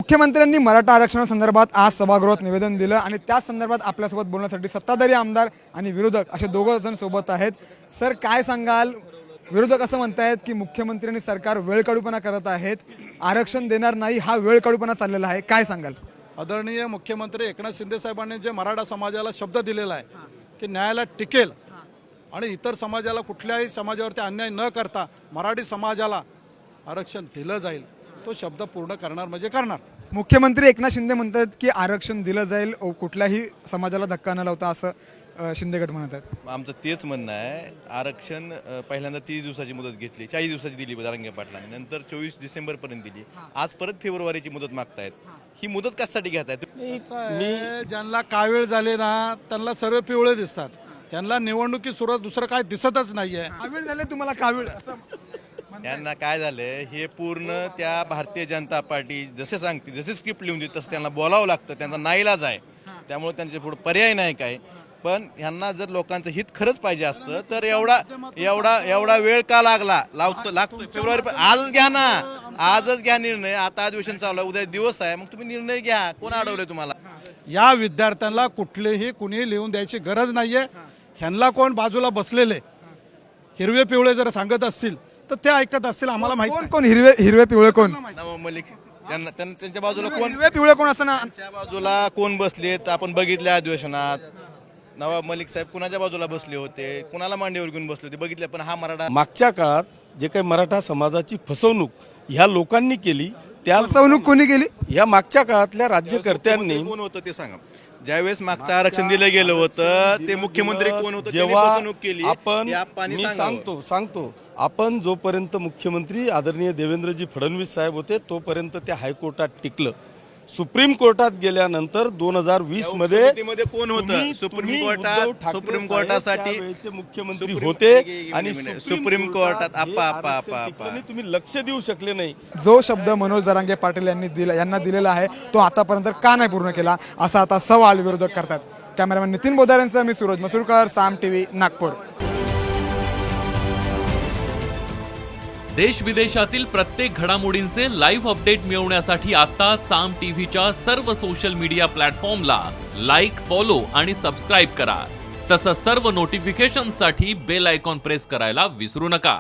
मुख्यमंत्र्यांनी मराठा आरक्षणासंदर्भात आज सभागृहात निवेदन दिलं आणि त्या संदर्भात आपल्यासोबत बोलण्यासाठी सत्ताधारी आमदार आणि विरोधक असे दोघं जण सोबत आहेत। सर काय सांगाल, विरोधक असं म्हणतायत की मुख्यमंत्री आणि सरकार वेळकाढूपणा करत आहेत, आरक्षण देणार नाही हा वेळकाढूपणा चाललेला आहे, काय सांगाल? आदरणीय मुख्यमंत्री एकनाथ शिंदे साहेबांनी जे मराठा समाजाला शब्द दिलेला आहे की न्यायाला टिकेल आणि इतर समाजाला कुठल्याही समाजावरती अन्याय न करता मराठी समाजाला आरक्षण दिलं जाईल, तो शब्द पूर्ण करणार म्हणजे करणार। मुख्यमंत्री एकनाथ शिंदे म्हणतात की आरक्षण दिलं जाईल, कुठल्याही समाजाला धक्का न लावता असं शिंदे गट म्हणत आहेत। आमचं तेच म्हणणं आहे, आरक्षण पहिल्यांदा 30 दिवसाची मुदत घेतली, 40 दिवसाची दिली जरांगे पाटलांनी, नंतर 24 डिसेंबरपर्यंत दिली, आज परत फेब्रुवारीची मुदत मागतायत। ही मुदत कशासाठी घेतायत? मी ज्यांना कावीळ झाले ना त्यांना सर्व पिवळे दिसतात, यांना निवडणुकी सुरुवात दुसरं काय दिसतच नाहीये। कावीळ झाले तुम्हाला, कावीळ यांना काय झालंय, हे पूर्ण त्या भारतीय जनता पार्टी जसे सांगते, जसे स्क्रिप्ट लिहून देत तसं त्यांना बोलावं लागतं, त्यांचा नाईलाज आहे, त्यामुळे त्यांच्या पुढे पर्याय नाही काय। पण ह्यांना जर लोकांचं हित खरंच पाहिजे असतं तर एवढा वेळ का लागतो फेब्रुवारी, आजच घ्या ना, आजच घ्या निर्णय। आता अधिवेशन चालू आहे, उद्या दिवस आहे, मग तुम्ही निर्णय घ्या, कोण अडवलंय तुम्हाला? या विद्यार्थ्यांना कुठलेही कुणी लिहून द्यायची गरज नाहीये। ह्यांना कोण बाजूला बसलेले हिरवे पिवळे जर सांगत असतील तर ते ऐकत असतील, आम्हाला माहिती कोण कोण हिरवे पिवळे कोण? नवाब मलिक त्यांच्या बाजूला कोण, हिरवे पिवळे कोण असं ना, त्यांच्या बाजूला कोण बसलेत आपण बघितल्या अधिवेशनात। नवाब मलिक साहेब कुणाच्या बाजूला बसले होते, कुणाला मांडीवर घेऊन बसले होते बघितले। पण हा मराठा मागच्या काळात जे काही मराठा समाजाची फसवणूक ह्या लोकांनी केली, त्या फसवणूक कोणी केली? या मागच्या काळातल्या राज्यकर्त्यांनी कोण होतं ते सांगा। ज्यावेळेस मागचं आरक्षण दिलं गेलं होतं ते मुख्यमंत्री कोण होतं, त्यांनी जेव्हा फसवणूक केली, आपण हे आप्पांनी मी सांगावं। सांगतो आपण जोपर्यंत मुख्यमंत्री आदरणीय देवेंद्रजी फडणवीस साहेब होते तोपर्यंत ते हायकोर्टात टिकलं। सुप्रीम कोर्टात गेल्यानंतर 2020 मध्ये कोण होतं सुप्रीम कोर्टासाठी मुख्यमंत्री होते आणि सुप्रीम कोर्टात तुम्ही लक्ष देऊ शकले नाही। जो शब्द मनोज जरांगे पाटील यांना दिलेला आहे तो आतापर्यंत का नाही पूर्ण केला, असा आता सवाल विरोधक करतात। कॅमेरामॅन नितीन बोधारेंसह मी सूरज मसूरकर, साम टीव्ही, नागपूर। देश विदेशातील प्रत्येक घडामोडींचे लाईव्ह अपडेट मिळवण्यासाठी आता साम टीव्हीच्या सर्व सोशल मीडिया प्लॅटफॉर्मला लाईक, फॉलो आणि सबस्क्राईब करा। तसंच सर्व नोटिफिकेशनसाठी बेल आयकॉन प्रेस करायला विसरू नका।